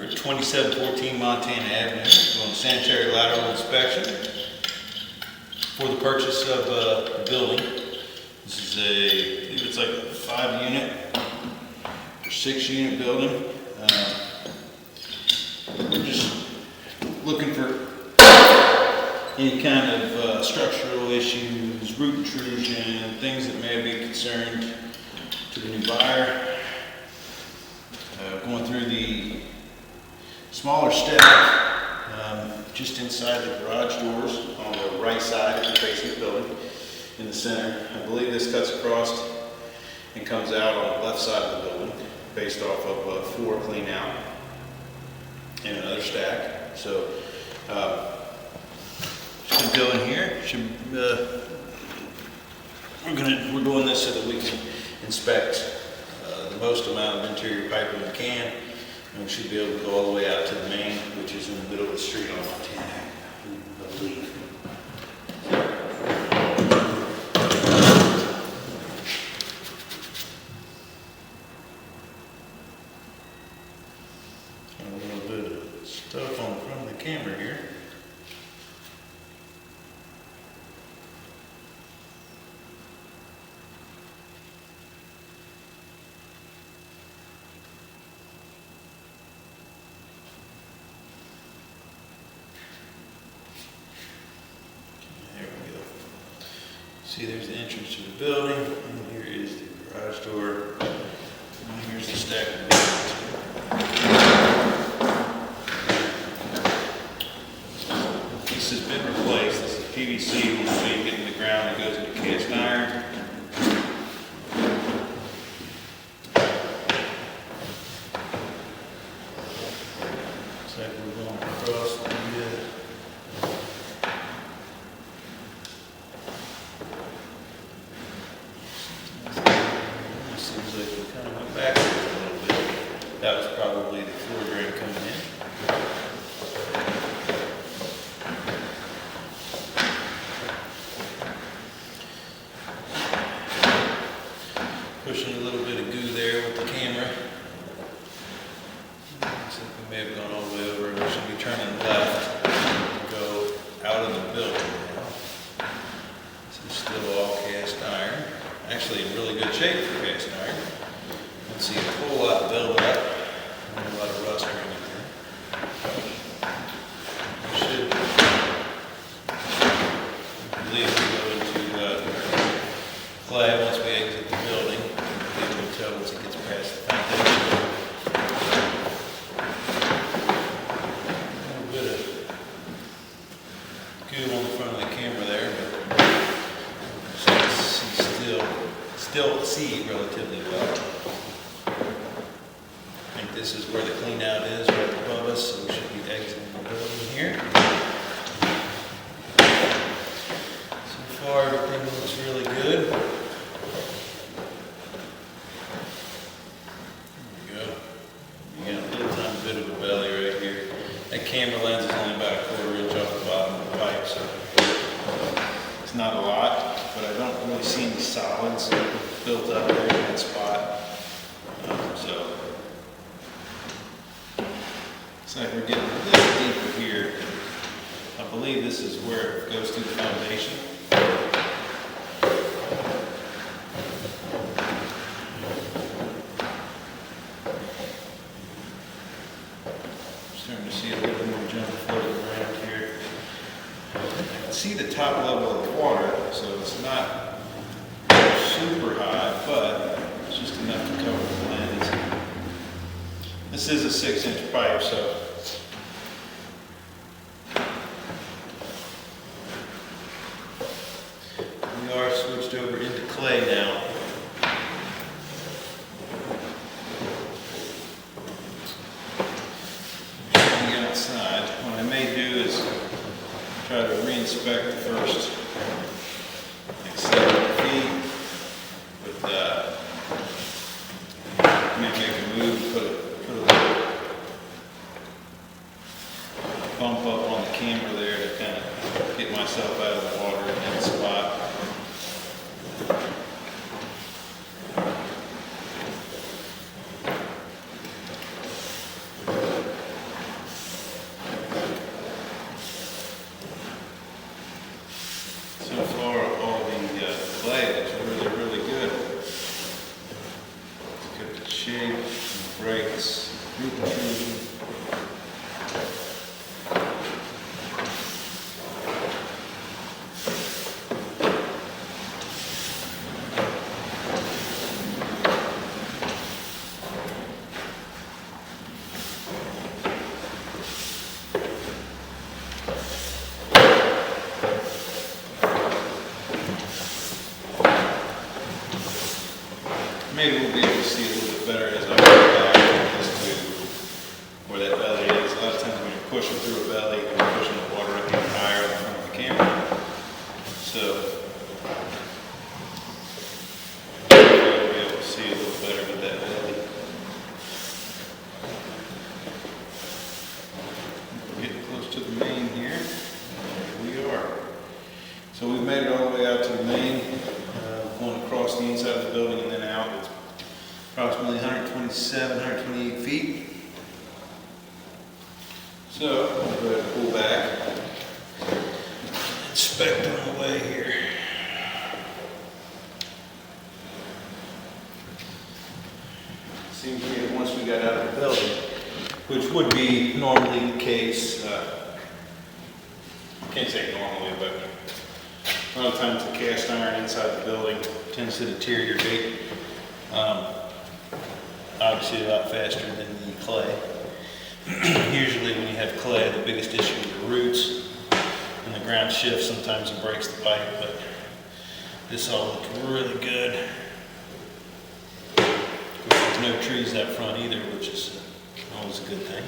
We're at 2714 Montana Avenue, doing sanitary lateral inspection for the purchase of the building. This is I believe it's like a 5-unit or 6-unit building. We're just looking for any kind of structural issues, root intrusion, things that may be concerned to the new buyer. Going through the smaller stack, just inside the garage doors on the right side of the facing building in the center. I believe this cuts across and comes out on the left side of the building based off of a floor clean out and another stack. So just gonna go in here. We're doing this so that we can inspect the most amount of interior piping we can, and we should be able to go all the way out to the main, which is in the middle of the street on Montana Ave, I believe. A little bit of stuff on the front of the camera here. See, there's the entrance to the building, and here is the garage door, and here's the stack of buildings. This has been replaced. This is PVC. When you get in the ground, it goes into cast iron. Looks like we're going across the seems like we kind of went backwards a little bit. That was probably the floor drain coming in. Pushing a little bit of goo there with the camera. Looks like we may have gone all the way over. We should be turning left and go out of the building now. This is still all cast iron. Actually in really good shape for cast iron. Don't see a whole lot of buildup, not a lot of rust or anything. Should, I believe we go into clay once we exit the building. We'll be able to tell once it gets past the foundation. A little bit of goo on the front of the camera there, but still see relatively well. I think this is where the clean out is, right above us, so we should be exiting the building here. So far, everything looks really good. There we go. You got a little tiny bit of a belly right here. That camera lens is only about 1/4 inch off the bottom of the pipe, so it's not a lot, but I don't really see any solids built up there in that spot. So it's like we're getting a little deeper here. I believe this is where it goes through the foundation. Starting to see a little more junk floating around here. I can see the top level of the water, so it's not super high, but it's just enough to cover the lens. This is a 6-inch pipe, so we are switched over into clay now. Getting outside, what I may do is try to re-inspect the first like 7 feet. Make a move, put a little bump up on the camera there to kind of get myself out of the water in that spot. shape, breaks, reconstruction. Maybe we'll be able to see a little bit better as I go back as to where that belly is. A lot of times when you're pushing through a belly, you're pushing the water up even higher in front of the camera. So we'll be able to see a little better with that belly. We're getting close to the main here. There we are. So we've made it all the way out to the main, going across the inside of the building and then out. It's approximately 127, 128 feet. So we'll go ahead and pull back, inspect on the way here. Seems to me that once we got out of the building, which would be normally the case, can't say normally, but a lot of times the cast iron inside the building tends to deteriorate, obviously a lot faster than the clay. Usually when you have clay, the biggest issue is the roots, and the ground shifts, sometimes it breaks the pipe, but this all looks really good. Of course, there's no trees up front either, which is always a good thing.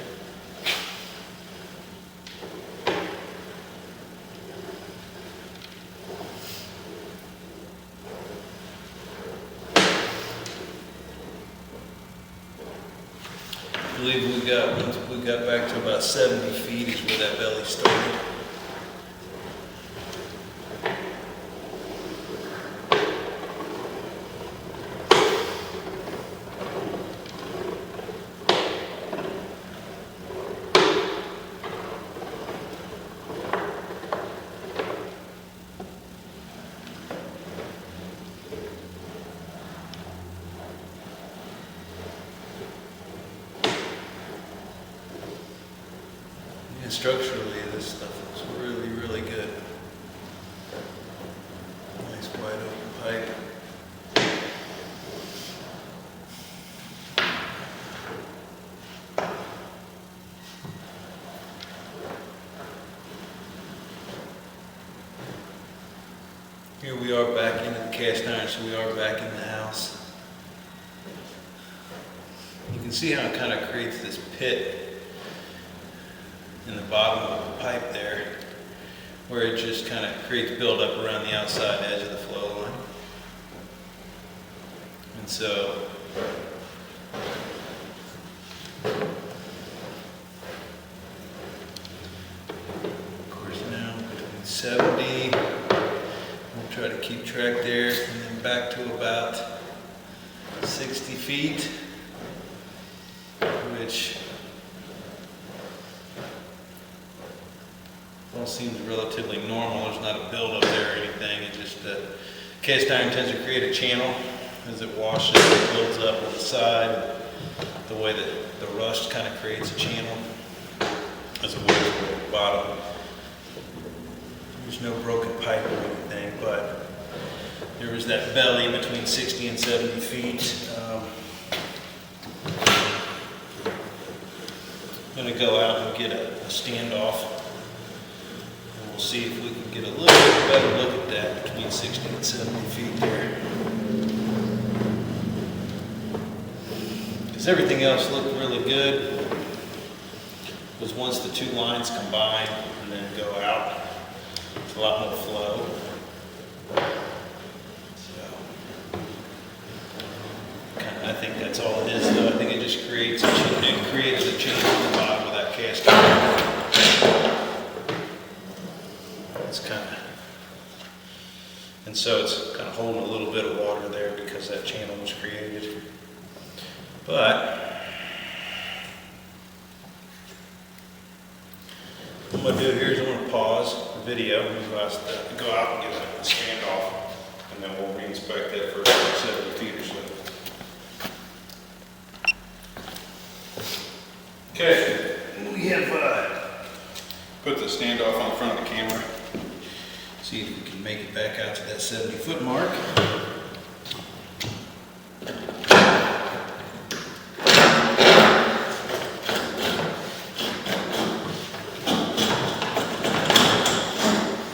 I believe once we got back to about 70 feet is where that belly started. And structurally, this stuff is really, really good. Nice wide open pipe. Here we are back into the cast iron, so we are back in the house. You can see how it kind of creates this pit in the bottom of the pipe there, where it just kind of creates buildup around the outside edge of the flow line. And so, of course now between 70, we'll try to keep track there, and then back to about 60 feet, which all seems relatively normal. There's not a buildup there or anything. It just cast iron tends to create a channel as it washes and builds up on the side. The way that the rust kind of creates a channel as it works to the bottom. There's no broken pipe or anything, but there is that belly between 60 and 70 feet. I'm going to go out and get a standoff. We'll see if we can get a little bit better look at that between 60 and 70 feet there. Because everything else looked really good. Because once the two lines combine and then go out, it's a lot more flow. So, I think that's all it is though. I think it just creates a change. It created a change at the bottom of that cast iron. And so it's kind of holding a little bit of water there because that channel was created. But what I'm going to do here is I'm going to pause the video and go out and get a standoff, and then we'll re-inspect that for 70 feet or so. Okay, we have put the standoff on the front of the camera. See if we can make it back out to that 70-foot mark.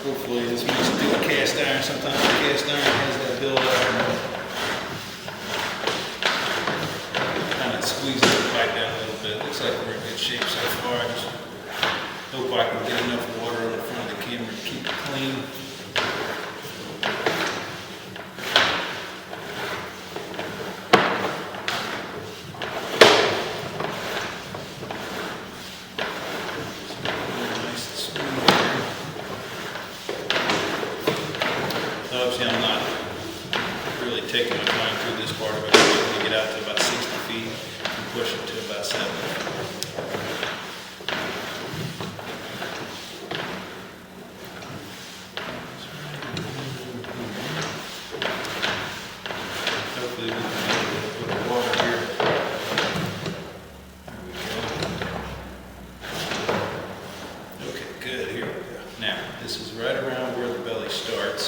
Hopefully this makes it do a cast iron. Sometimes the cast iron has that build up. Kind of squeeze the pipe down a little bit. Looks like we're in good shape so far. I just hope I can get enough water on the front of the camera to keep it clean. Obviously, I'm not really taking my time through this part of it. I'm going to get out to about 60 feet and push it to about 70. Hopefully we can make a little bit of water here. There we go. Okay, good. Here we go. Now, this is right around where the belly starts.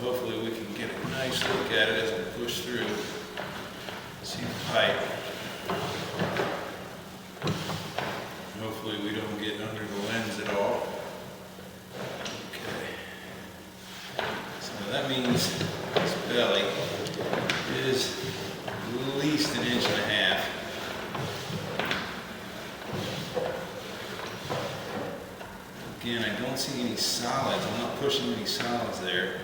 Hopefully we can get a nice look at it as we push through. See the pipe. Hopefully we don't get under the lens at all. Okay. So that means this belly is at least 1.5 inches. Again, I don't see any solids. I'm not pushing any solids there.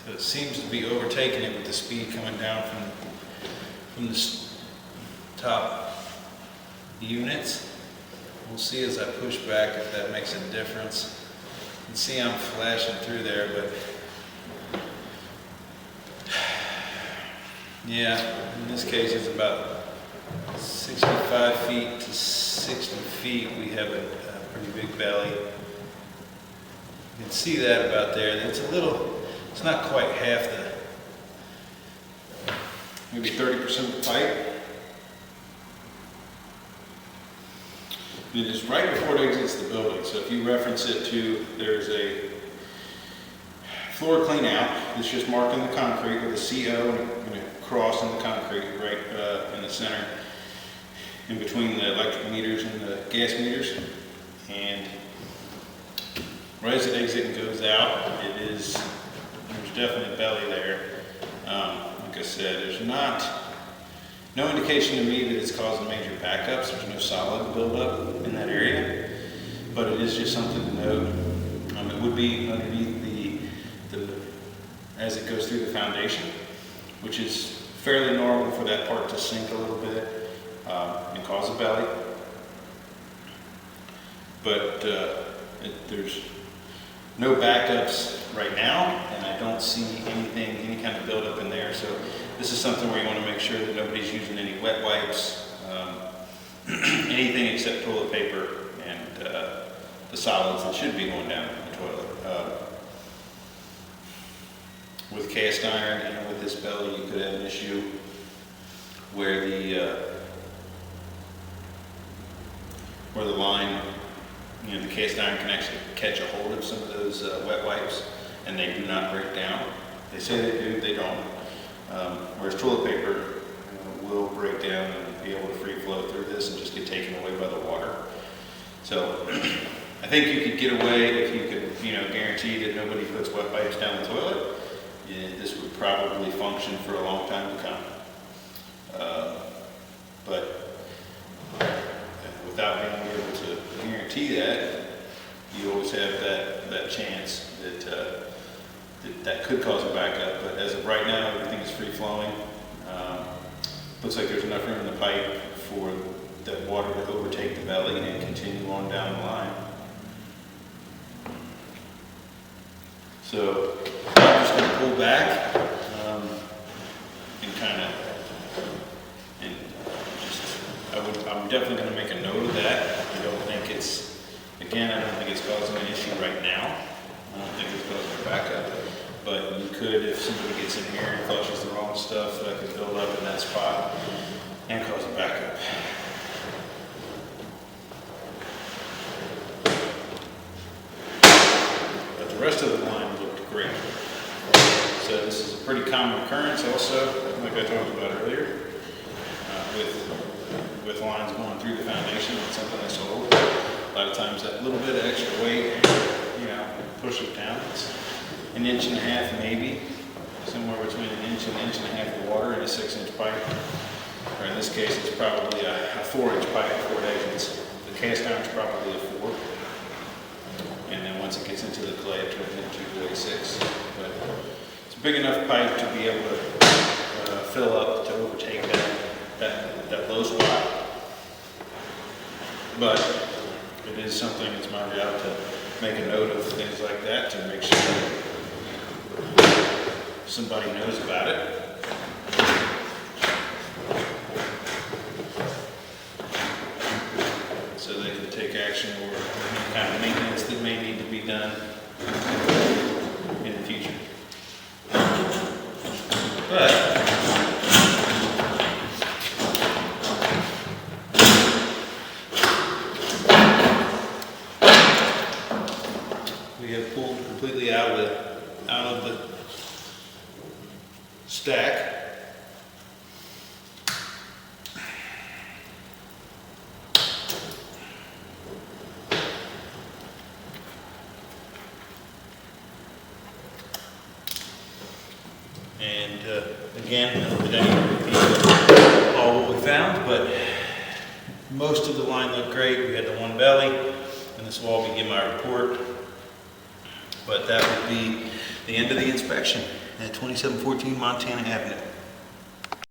So it seems to be overtaking it with the speed coming down from the top units. We'll see as I push back if that makes a difference. You can see I'm flashing through there, but yeah, in this case it's about 65 feet to 60 feet. We have a pretty big belly. You can see that about there. It's not quite half maybe 30% of the pipe. And it is right before it exits the building. So if you reference it to, there's a floor clean out. It's just marked in the concrete with a CO and a cross in the concrete right in the center, in between the electric meters and the gas meters. And right as it exits and goes out, there's definitely a belly there. Like I said, there's no indication to me that it's causing major backups. There's no solid buildup in that area, but it is just something to note. It would be underneath as it goes through the foundation, which is fairly normal for that part to sink a little bit and cause a belly. But there's no backups right now, and I don't see any kind of buildup in there. So this is something where you want to make sure that nobody's using any wet wipes, anything except toilet paper and the solids that should be going down in the toilet. With cast iron and with this belly, you could have an issue where the line, the cast iron can actually catch a hold of some of those wet wipes, and they do not break down. They say they do, they don't. Whereas toilet paper will break down and be able to free flow through this and just get taken away by the water. So I think you could get away if you could, guarantee that nobody puts wet wipes down the toilet. This would probably function for a long time to come. But without being able to guarantee that, you always have that chance that could cause a backup. But as of right now, everything is free flowing. Looks like there's enough room in the pipe for that water to overtake the belly and continue on down the line. So I'm just going to pull back I'm definitely going to make a note of that. I don't think it's causing an issue right now. I don't think it's causing a backup. But you could, if somebody gets in here and flushes the wrong stuff, that could build up in that spot and cause a backup. rest of the line looked great. So this is a pretty common occurrence also, like I talked about earlier, with lines going through the foundation on something that's old. A lot of times that little bit of extra weight, you know, push it down. It's an inch and a half maybe, somewhere between an inch and a half of water in a 6-inch pipe. Or in this case, it's probably a 4-inch pipe, 4/8. The cast iron is probably a 4. And then once it gets into the clay, it turns into a 6. But it's a big enough pipe to be able to fill up to overtake that low spot. But it is something, it's my job to make a note of things like that to make sure somebody knows about it. So they can take action or any kind of maintenance that may need to be done in the future. But we have pulled completely out of the stack. And again, I didn't repeat all what we found, but most of the line looked great. We had the one belly, and this will all begin my report. But that would be the end of the inspection at 2714 Montana Avenue.